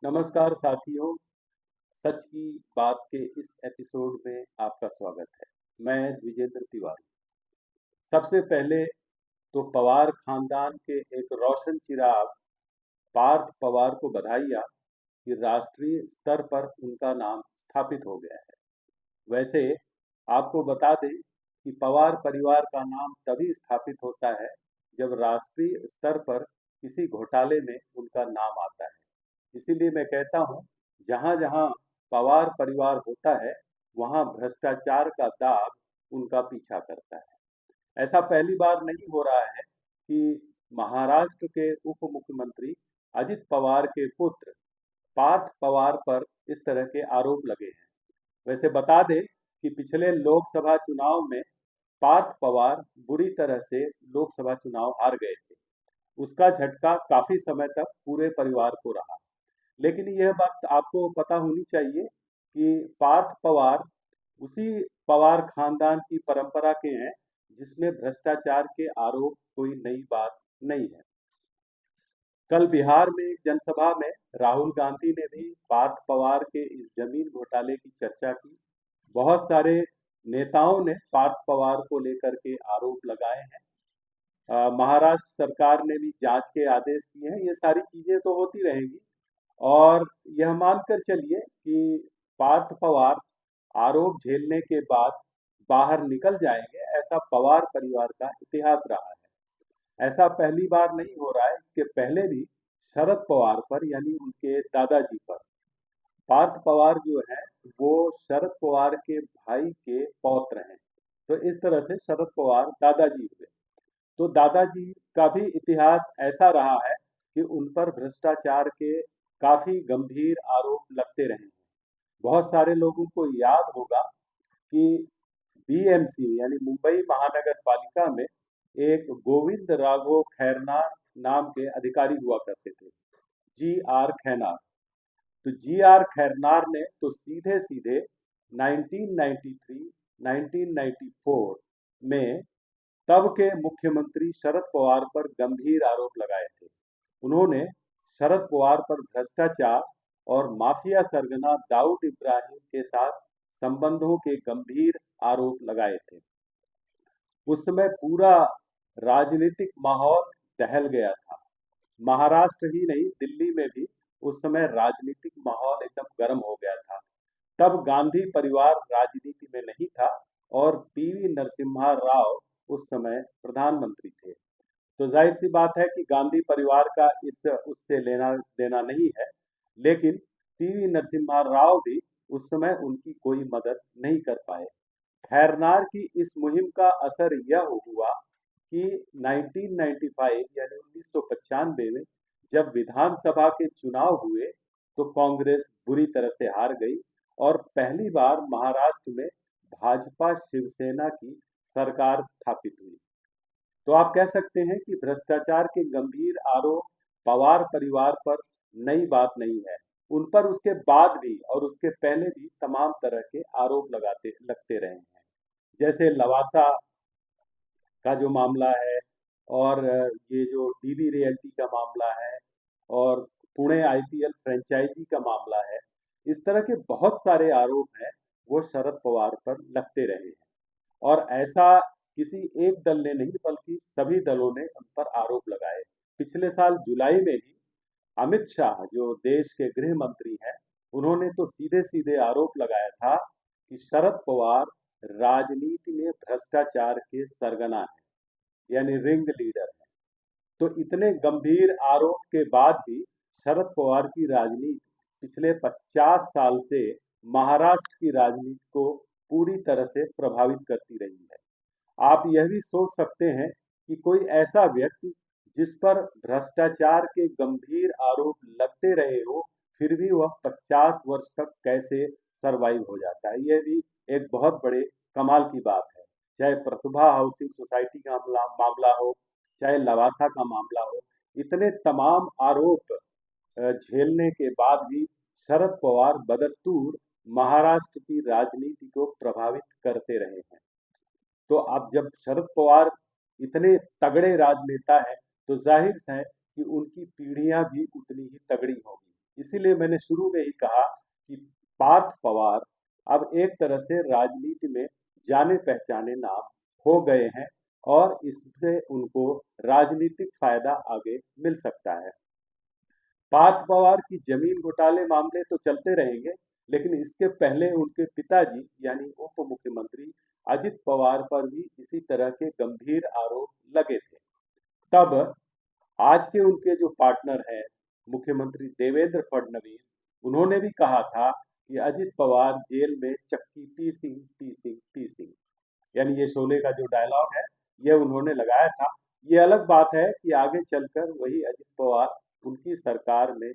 नमस्कार साथियों, सच की बात के इस एपिसोड में आपका स्वागत है। मैं द्विजेंद्र तिवारी। सबसे पहले तो पवार खानदान के एक रोशन चिराग पार्थ पवार को बधाइयाँ कि राष्ट्रीय स्तर पर उनका नाम स्थापित हो गया है। वैसे आपको बता दें कि पवार परिवार का नाम तभी स्थापित होता है जब राष्ट्रीय स्तर पर किसी घोटाले में उनका नाम आता है। इसीलिए मैं कहता हूँ, जहाँ जहाँ पवार परिवार होता है वहाँ भ्रष्टाचार का दाग उनका पीछा करता है। ऐसा पहली बार नहीं हो रहा है कि महाराष्ट्र के उप मुख्यमंत्री अजित पवार के पुत्र पार्थ पवार पर इस तरह के आरोप लगे हैं। वैसे बता दें कि पिछले लोकसभा चुनाव में पार्थ पवार बुरी तरह से लोकसभा चुनाव हार गए थे। उसका झटका काफी समय तक पूरे परिवार को रहा। लेकिन यह बात आपको पता होनी चाहिए कि पार्थ पवार उसी पवार खानदान की परंपरा के हैं जिसमें भ्रष्टाचार के आरोप कोई नई बात नहीं है। कल बिहार में एक जनसभा में राहुल गांधी ने भी पार्थ पवार के इस जमीन घोटाले की चर्चा की। बहुत सारे नेताओं ने पार्थ पवार को लेकर के आरोप लगाए हैं। महाराष्ट्र सरकार ने भी जांच के आदेश दिए हैं। ये सारी चीजें तो होती रहेंगी और यह मानकर चलिए कि पार्थ पवार आरोप झेलने के बाद बाहर निकल जाएंगे, ऐसा पवार परिवार का इतिहास रहा है। ऐसा पहली बार नहीं हो रहा है। इसके पहले भी शरद पवार पर, यानी उनके दादाजी पर, पार्थ पवार जो है वो शरद पवार के भाई के पौत्र हैं। तो इस तरह से शरद पवार दादाजी हुए। तो दादाजी का भी इतिहास ऐसा रहा है कि उन पर भ्रष्टाचार के काफी गंभीर आरोप लगते रहे हैं। बहुत सारे लोगों को याद होगा कि बीएमसी यानी मुंबई महानगर पालिका में एक गोविंद राघव खैरनार नाम के अधिकारी हुआ करते थे, जी आर खैनार। तो जी आर खैरनार ने तो सीधे सीधे 1993 1994 में तब के मुख्यमंत्री शरद पवार पर गंभीर आरोप लगाए थे। उन्होंने शरद पवार पर भ्रष्टाचार और माफिया सरगना दाऊद इब्राहिम के साथ संबंधों के गंभीर आरोप लगाए थे। उस समय पूरा राजनीतिक माहौल दहल गया था। महाराष्ट्र ही नहीं, दिल्ली में भी उस समय राजनीतिक माहौल एकदम गर्म हो गया था। तब गांधी परिवार राजनीति में नहीं था और पीवी नरसिम्हा राव उस समय प्रधानमंत्री थे। तो जाहिर सी बात है कि गांधी परिवार का इस उससे लेना देना नहीं है। लेकिन पीवी नरसिम्हा राव भी उस समय उनकी कोई मदद नहीं कर पाए। खैरनार की इस मुहिम का असर यह हुआ कि 1995 यानी 1995 में जब विधानसभा के चुनाव हुए तो कांग्रेस बुरी तरह से हार गई और पहली बार महाराष्ट्र में भाजपा शिवसेना की सरकार स्थापित हुई। तो आप कह सकते हैं कि भ्रष्टाचार के गंभीर आरोप पवार परिवार पर नई बात नहीं है। उन पर उसके बाद भी और उसके पहले भी तमाम तरह के आरोप लगाते लगते रहे हैं। जैसे लवासा का जो मामला है और ये जो डीवी रियल्टी का मामला है और पुणे आईपीएल फ्रेंचाइजी का मामला है, इस तरह के बहुत सारे आरोप हैं वो शरद पवार पर लगते रहे हैं। और ऐसा किसी एक दल ने नहीं बल्कि सभी दलों ने उन पर आरोप लगाए। पिछले साल जुलाई में ही अमित शाह जो देश के गृह मंत्री हैं, उन्होंने तो सीधे सीधे आरोप लगाया था कि शरद पवार राजनीति में भ्रष्टाचार के सरगना है, यानी रिंग लीडर है। तो इतने गंभीर आरोप के बाद भी शरद पवार की राजनीति पिछले 50 साल से महाराष्ट्र की राजनीति को पूरी तरह से प्रभावित करती रही है। आप यह भी सोच सकते हैं कि कोई ऐसा व्यक्ति जिस पर भ्रष्टाचार के गंभीर आरोप लगते रहे हो, फिर भी वह 50 वर्ष तक कैसे सरवाइव हो जाता है, यह भी एक बहुत बड़े कमाल की बात है। चाहे प्रतिभा हाउसिंग सोसाइटी का मामला हो, चाहे लवासा का मामला हो, इतने तमाम आरोप झेलने के बाद भी शरद पवार बदस्तूर महाराष्ट्र की राजनीति को प्रभावित करते रहे हैं। तो अब जब शरद पवार इतने तगड़े राजनेता हैं तो जाहिर है कि उनकी पीढ़ियां भी उतनी ही तगड़ी होंगी। इसीलिए मैंने शुरू में ही कहा कि पार्थ पवार अब एक तरह से राजनीति में जाने पहचाने नाम हो गए हैं और इससे उनको राजनीतिक फायदा आगे मिल सकता है। पार्थ पवार की जमीन घोटाले मामले तो चलते रहेंगे, लेकिन इसके पहले उनके पिताजी यानी उप मुख्यमंत्री अजित पवार पर भी इसी तरह के गंभीर आरोप लगे थे। तब आज के उनके जो पार्टनर हैं मुख्यमंत्री देवेंद्र फडणवीस, उन्होंने भी कहा था कि अजित पवार जेल में चक्की पीसिंग पीसिंग पीसिंग, यानी ये शोले का जो डायलॉग है ये उन्होंने लगाया था। ये अलग बात है कि आगे चलकर वही अजित पवार उनकी सरकार में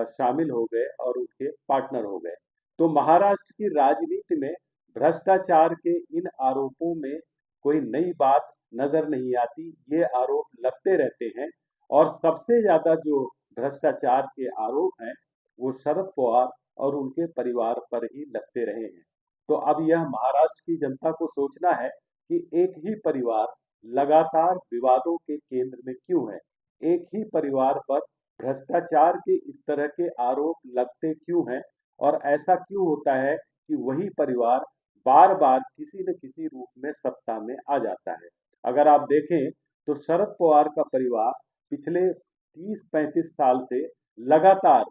शामिल हो गए और उनके पार्टनर हो गए। तो महाराष्ट्र की राजनीति में भ्रष्टाचार के इन आरोपों में कोई नई बात नजर नहीं आती, ये आरोप लगते रहते हैं। और सबसे ज्यादा जो भ्रष्टाचार के आरोप हैं वो शरद पवार और उनके परिवार पर ही लगते रहे हैं। तो अब यह महाराष्ट्र की जनता को सोचना है कि एक ही परिवार लगातार विवादों के केंद्र में क्यों है, एक ही परिवार पर भ्रष्टाचार के इस तरह के आरोप लगते क्यों हैं, और ऐसा क्यों होता है कि वही परिवार बार बार किसी न किसी रूप में सत्ता में आ जाता है। अगर आप देखें तो शरद पवार का परिवार पिछले 30-35 साल से लगातार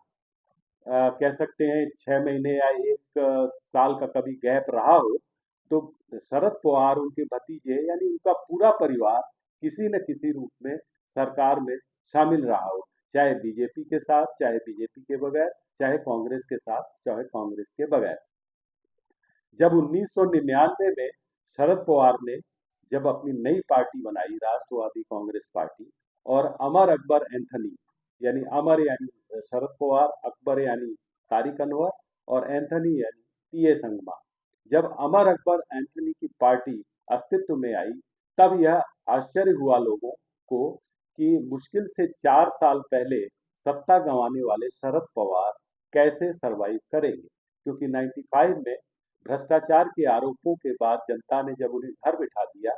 कह सकते हैं 6 महीने या एक साल का कभी गैप रहा हो, तो शरद पवार उनके भतीजे यानी उनका पूरा परिवार किसी न किसी रूप में सरकार में शामिल रहा हो, चाहे बीजेपी के साथ, चाहे बीजेपी के बगैर, चाहे कांग्रेस के साथ, चाहे कांग्रेस के बगैर। जब 1999 में शरद पवार ने जब अपनी नई पार्टी बनाई राष्ट्रवादी कांग्रेस पार्टी, और अमर अकबर एंथनी यानी अमर यानी शरद पवार, अकबर यानी तारिक अनवर और एंथनी यानी पीए संगमा, जब अमर अकबर एंथनी की पार्टी अस्तित्व में आई, तब यह आश्चर्य हुआ लोगों को कि मुश्किल से 4 साल पहले सत्ता गंवाने वाले शरद पवार कैसे सरवाइव करेंगे, क्योंकि 95 में भ्रष्टाचार के आरोपों के बाद जनता ने जब उन्हें घर बिठा दिया,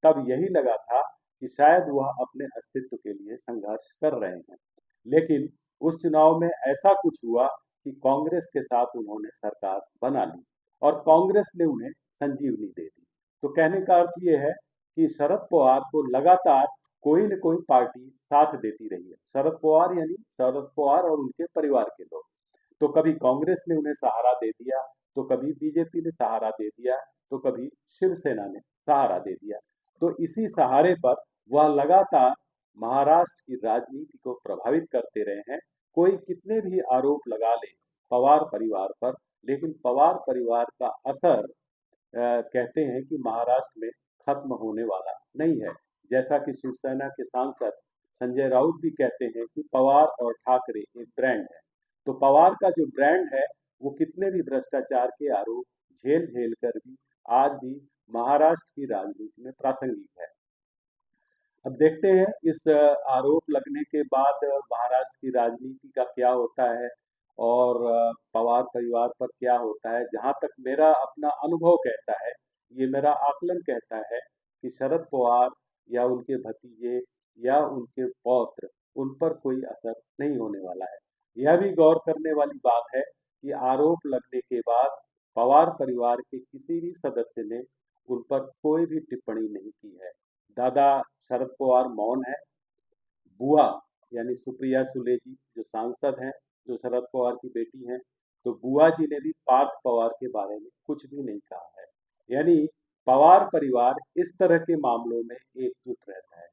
तब यही लगा था कि शायद वह अपने अस्तित्व के लिए संघर्ष कर रहे हैं। लेकिन उस चुनाव में ऐसा कुछ हुआ कि कांग्रेस के साथ उन्होंने सरकार बना ली और कांग्रेस ने उन्हें संजीवनी दे दी। तो कहने का अर्थ ये है कि शरद पवार को लगातार कोई न कोई पार्टी साथ देती रही है। शरद पवार यानी शरद पवार और उनके परिवार के लोग। तो कभी कांग्रेस ने उन्हें सहारा दे दिया, तो कभी बीजेपी ने सहारा दे दिया, तो कभी शिवसेना ने सहारा दे दिया। तो इसी सहारे पर वह लगातार महाराष्ट्र की राजनीति को प्रभावित करते रहे हैं। कोई कितने भी आरोप लगा ले पवार परिवार पर, लेकिन पवार परिवार का असर कहते हैं कि महाराष्ट्र में खत्म होने वाला नहीं है। जैसा कि शिवसेना के सांसद संजय राउत भी कहते हैं कि पवार और ठाकरे एक ब्रांड है। तो पवार का जो ब्रांड है वो कितने भी भ्रष्टाचार के आरोप झेल झेल कर भी आज भी महाराष्ट्र की राजनीति में प्रासंगिक है। अब देखते हैं इस आरोप लगने के बाद महाराष्ट्र की राजनीति का क्या होता है और पवार परिवार पर क्या होता है। जहां तक मेरा अपना अनुभव कहता है, ये मेरा आकलन कहता है कि शरद पवार या उनके भतीजे या उनके पौत्र, उन पर कोई असर नहीं होने वाला है। यह भी गौर करने वाली बात है कि आरोप लगने के बाद पवार परिवार के किसी भी सदस्य ने उन पर कोई भी टिप्पणी नहीं की है। दादा शरद पवार मौन है। बुआ यानी सुप्रिया सुले जी जो सांसद हैं, जो शरद पवार की बेटी हैं, तो बुआ जी ने भी पार्थ पवार के बारे में कुछ भी नहीं कहा है। यानी पवार परिवार इस तरह के मामलों में एकजुट रहता है।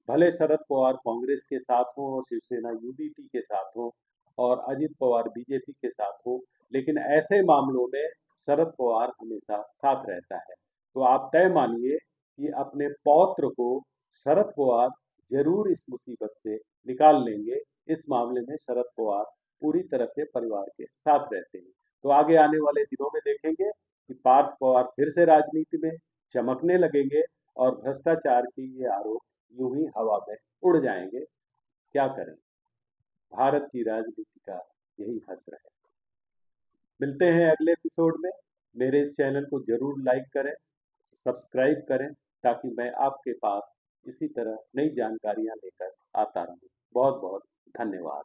भले शरद पवार कांग्रेस के साथ हो और शिवसेना यूबीपी के साथ हो और अजित पवार बीजेपी के साथ हो, लेकिन ऐसे मामलों में शरद पवार हमेशा साथ रहता है। तो आप तय मानिए कि अपने पौत्र को शरद पवार जरूर इस मुसीबत से निकाल लेंगे। इस मामले में शरद पवार पूरी तरह से परिवार के साथ रहते हैं। तो आगे आने वाले दिनों में देखेंगे कि पार्थ पवार फिर से राजनीति में चमकने लगेंगे और भ्रष्टाचार के ये आरोप यूं ही हवा में उड़ जाएंगे। क्या करें, भारत की राजनीति का यही हश्र है। मिलते हैं अगले एपिसोड में। मेरे इस चैनल को जरूर लाइक करें, सब्सक्राइब करें, ताकि मैं आपके पास इसी तरह नई जानकारियां लेकर आता रहूं। बहुत बहुत धन्यवाद।